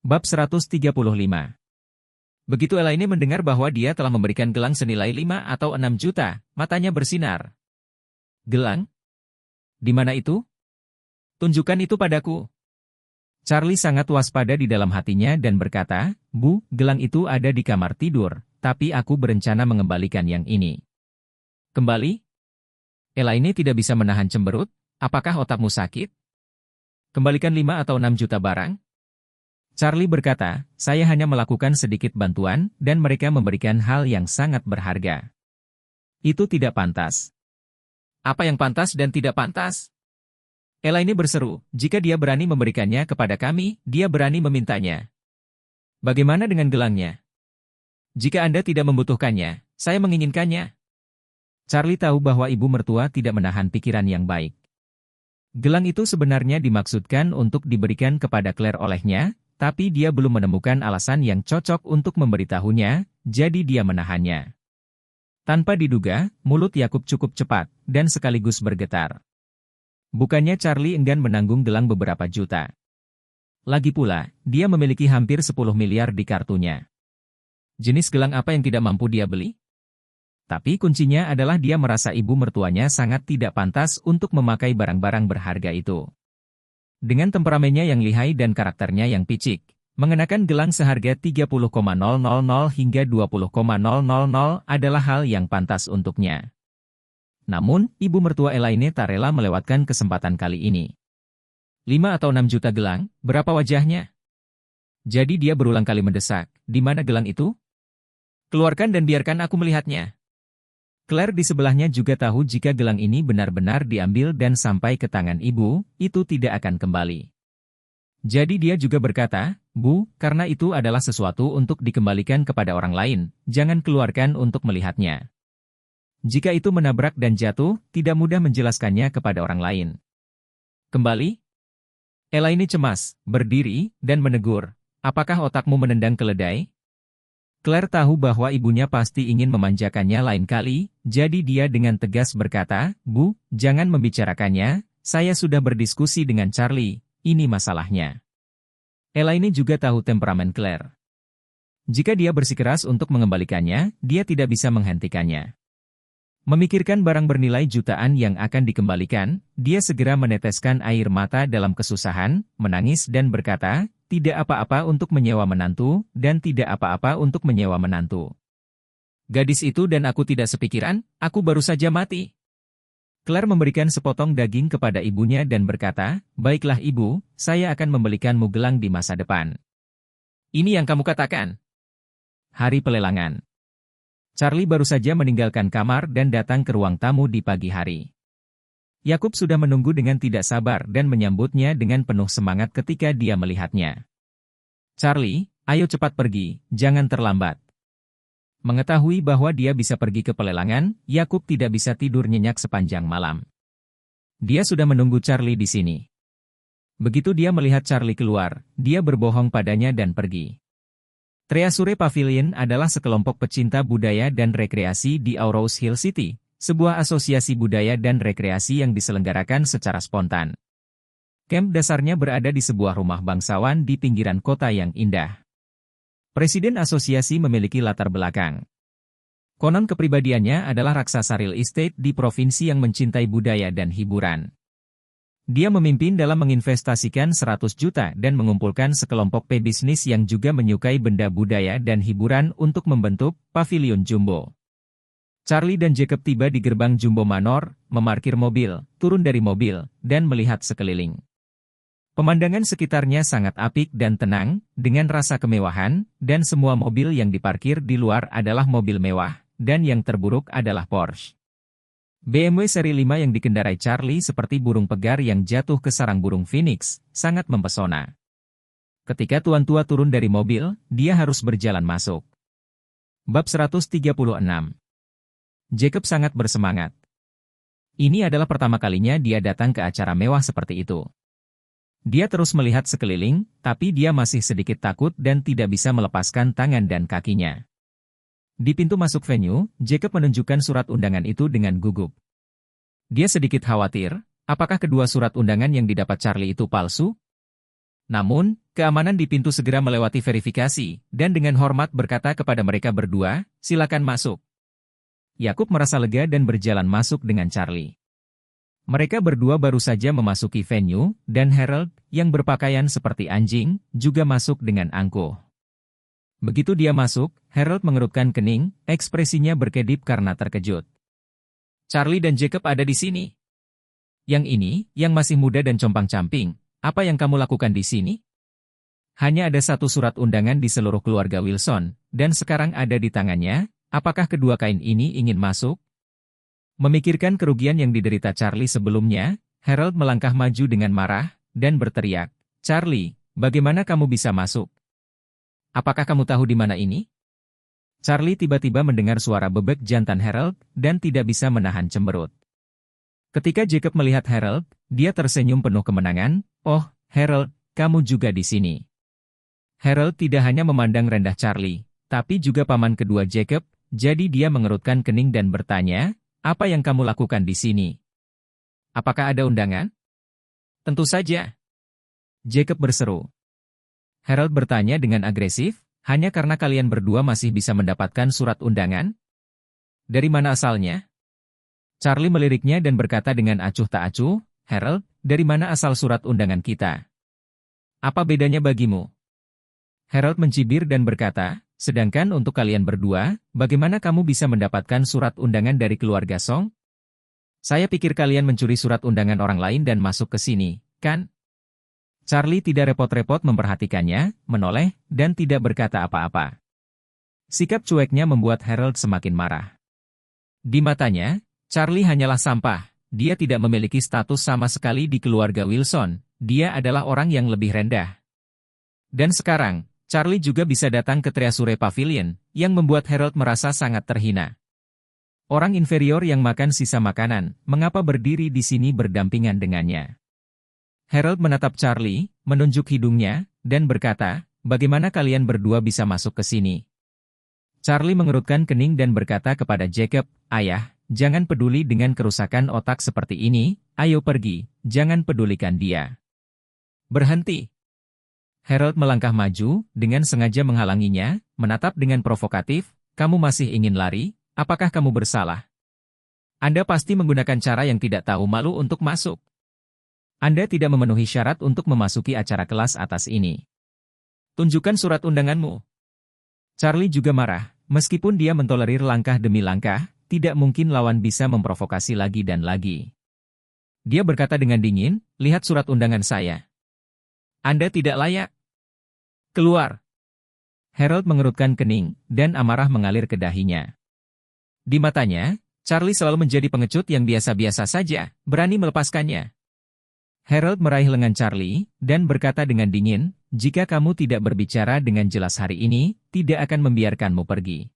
Bab 135. Begitu Elaine mendengar bahwa dia telah memberikan gelang senilai 5 atau 6 juta, matanya bersinar. Gelang? Di mana itu? Tunjukkan itu padaku. Charlie sangat waspada di dalam hatinya dan berkata, Bu, gelang itu ada di kamar tidur, tapi aku berencana mengembalikan yang ini. Kembali? Elaine tidak bisa menahan cemberut, apakah otakmu sakit? Kembalikan 5 atau 6 juta barang? Charlie berkata, saya hanya melakukan sedikit bantuan, dan mereka memberikan hal yang sangat berharga. Itu tidak pantas. Apa yang pantas dan tidak pantas? Elaine berseru, jika dia berani memberikannya kepada kami, dia berani memintanya. Bagaimana dengan gelangnya? Jika Anda tidak membutuhkannya, saya menginginkannya. Charlie tahu bahwa ibu mertua tidak menahan pikiran yang baik. Gelang itu sebenarnya dimaksudkan untuk diberikan kepada Claire olehnya, tapi dia belum menemukan alasan yang cocok untuk memberitahunya, jadi dia menahannya. Tanpa diduga, mulut Yakub cukup cepat, dan sekaligus bergetar. Bukannya Charlie enggan menanggung gelang beberapa juta. Lagi pula, dia memiliki hampir 10 miliar di kartunya. Jenis gelang apa yang tidak mampu dia beli? Tapi kuncinya adalah dia merasa ibu mertuanya sangat tidak pantas untuk memakai barang-barang berharga itu. Dengan temperamennya yang lihai dan karakternya yang picik, mengenakan gelang seharga 30,000 hingga 20,000 adalah hal yang pantas untuknya. Namun, ibu mertua Elaine tak rela melewatkan kesempatan kali ini. 5 atau 6 juta gelang, berapa wajahnya? Jadi dia berulang kali mendesak, di mana gelang itu? Keluarkan dan biarkan aku melihatnya. Claire di sebelahnya juga tahu jika gelang ini benar-benar diambil dan sampai ke tangan ibu, itu tidak akan kembali. Jadi dia juga berkata, Bu, karena itu adalah sesuatu untuk dikembalikan kepada orang lain, jangan keluarkan untuk melihatnya. Jika itu menabrak dan jatuh, tidak mudah menjelaskannya kepada orang lain. Kembali? Elaine cemas, berdiri, dan menegur, apakah otakmu menendang keledai? Claire tahu bahwa ibunya pasti ingin memanjakannya lain kali, jadi dia dengan tegas berkata, Bu, jangan membicarakannya, saya sudah berdiskusi dengan Charlie, ini masalahnya. Elaine juga tahu temperamen Claire. Jika dia bersikeras untuk mengembalikannya, dia tidak bisa menghentikannya. Memikirkan barang bernilai jutaan yang akan dikembalikan, dia segera meneteskan air mata dalam kesusahan, menangis dan berkata, tidak apa-apa untuk menyewa menantu, dan tidak apa-apa untuk menyewa menantu. Gadis itu dan aku tidak sepikiran, aku baru saja mati. Claire memberikan sepotong daging kepada ibunya dan berkata, baiklah ibu, saya akan membelikanmu gelang di masa depan. Ini yang kamu katakan. Hari pelelangan. Charlie baru saja meninggalkan kamar dan datang ke ruang tamu di pagi hari. Yakub sudah menunggu dengan tidak sabar dan menyambutnya dengan penuh semangat ketika dia melihatnya. Charlie, ayo cepat pergi, jangan terlambat. Mengetahui bahwa dia bisa pergi ke pelelangan, Yakub tidak bisa tidur nyenyak sepanjang malam. Dia sudah menunggu Charlie di sini. Begitu dia melihat Charlie keluar, dia berbohong padanya dan pergi. Treasure Pavilion adalah sekelompok pecinta budaya dan rekreasi di Aurous Hill City, sebuah asosiasi budaya dan rekreasi yang diselenggarakan secara spontan. Camp dasarnya berada di sebuah rumah bangsawan di pinggiran kota yang indah. Presiden asosiasi memiliki latar belakang. Konon kepribadiannya adalah raksasa real estate di provinsi yang mencintai budaya dan hiburan. Dia memimpin dalam menginvestasikan 100 juta dan mengumpulkan sekelompok pebisnis yang juga menyukai benda budaya dan hiburan untuk membentuk Pavilion Jumbo. Charlie dan Jacob tiba di gerbang Jumbo Manor, memarkir mobil, turun dari mobil, dan melihat sekeliling. Pemandangan sekitarnya sangat apik dan tenang, dengan rasa kemewahan, dan semua mobil yang diparkir di luar adalah mobil mewah, dan yang terburuk adalah Porsche. BMW seri 5 yang dikendarai Charlie seperti burung pegar yang jatuh ke sarang burung Phoenix, sangat mempesona. Ketika tuan tua turun dari mobil, dia harus berjalan masuk. Bab 136. Jacob sangat bersemangat. Ini adalah pertama kalinya dia datang ke acara mewah seperti itu. Dia terus melihat sekeliling, tapi dia masih sedikit takut dan tidak bisa melepaskan tangan dan kakinya. Di pintu masuk venue, Jacob menunjukkan surat undangan itu dengan gugup. Dia sedikit khawatir, apakah kedua surat undangan yang didapat Charlie itu palsu? Namun, keamanan di pintu segera melewati verifikasi, dan dengan hormat berkata kepada mereka berdua, silakan masuk. Yakub merasa lega dan berjalan masuk dengan Charlie. Mereka berdua baru saja memasuki venue, dan Harold, yang berpakaian seperti anjing, juga masuk dengan angkuh. Begitu dia masuk, Harold mengerutkan kening, ekspresinya berkedip karena terkejut. Charlie dan Jacob ada di sini. Yang ini, yang masih muda dan compang-camping, apa yang kamu lakukan di sini? Hanya ada satu surat undangan di seluruh keluarga Wilson, dan sekarang ada di tangannya, apakah kedua kain ini ingin masuk? Memikirkan kerugian yang diderita Charlie sebelumnya, Harold melangkah maju dengan marah, dan berteriak, Charlie, bagaimana kamu bisa masuk? Apakah kamu tahu di mana ini? Charlie tiba-tiba mendengar suara bebek jantan Harold, dan tidak bisa menahan cemberut. Ketika Jacob melihat Harold, dia tersenyum penuh kemenangan, oh, Harold, kamu juga di sini. Harold tidak hanya memandang rendah Charlie, tapi juga paman kedua Jacob, jadi dia mengerutkan kening dan bertanya, apa yang kamu lakukan di sini? Apakah ada undangan? Tentu saja. Jacob berseru. Harold bertanya dengan agresif, hanya karena kalian berdua masih bisa mendapatkan surat undangan? Dari mana asalnya? Charlie meliriknya dan berkata dengan acuh tak acuh, Harold, dari mana asal surat undangan kita? Apa bedanya bagimu? Harold mencibir dan berkata, sedangkan untuk kalian berdua, bagaimana kamu bisa mendapatkan surat undangan dari keluarga Song? Saya pikir kalian mencuri surat undangan orang lain dan masuk ke sini, kan? Charlie tidak repot-repot memperhatikannya, menoleh, dan tidak berkata apa-apa. Sikap cueknya membuat Harold semakin marah. Di matanya, Charlie hanyalah sampah, dia tidak memiliki status sama sekali di keluarga Wilson, dia adalah orang yang lebih rendah. Dan sekarang, Charlie juga bisa datang ke Treasure Pavilion, yang membuat Harold merasa sangat terhina. Orang inferior yang makan sisa makanan, mengapa berdiri di sini berdampingan dengannya? Harold menatap Charlie, menunjuk hidungnya, dan berkata, bagaimana kalian berdua bisa masuk ke sini? Charlie mengerutkan kening dan berkata kepada Jacob, ayah, jangan peduli dengan kerusakan otak seperti ini, ayo pergi, jangan pedulikan dia. Berhenti. Harold melangkah maju, dengan sengaja menghalanginya, menatap dengan provokatif, kamu masih ingin lari, apakah kamu bersalah? Anda pasti menggunakan cara yang tidak tahu malu untuk masuk. Anda tidak memenuhi syarat untuk memasuki acara kelas atas ini. Tunjukkan surat undanganmu. Charlie juga marah, meskipun dia mentolerir langkah demi langkah, tidak mungkin lawan bisa memprovokasi lagi dan lagi. Dia berkata dengan dingin, lihat surat undangan saya. Anda tidak layak. Keluar. Harold mengerutkan kening, dan amarah mengalir ke dahinya. Di matanya, Charlie selalu menjadi pengecut yang biasa-biasa saja, berani melepaskannya. Harold meraih lengan Charlie, dan berkata dengan dingin, jika kamu tidak berbicara dengan jelas hari ini, tidak akan membiarkanmu pergi.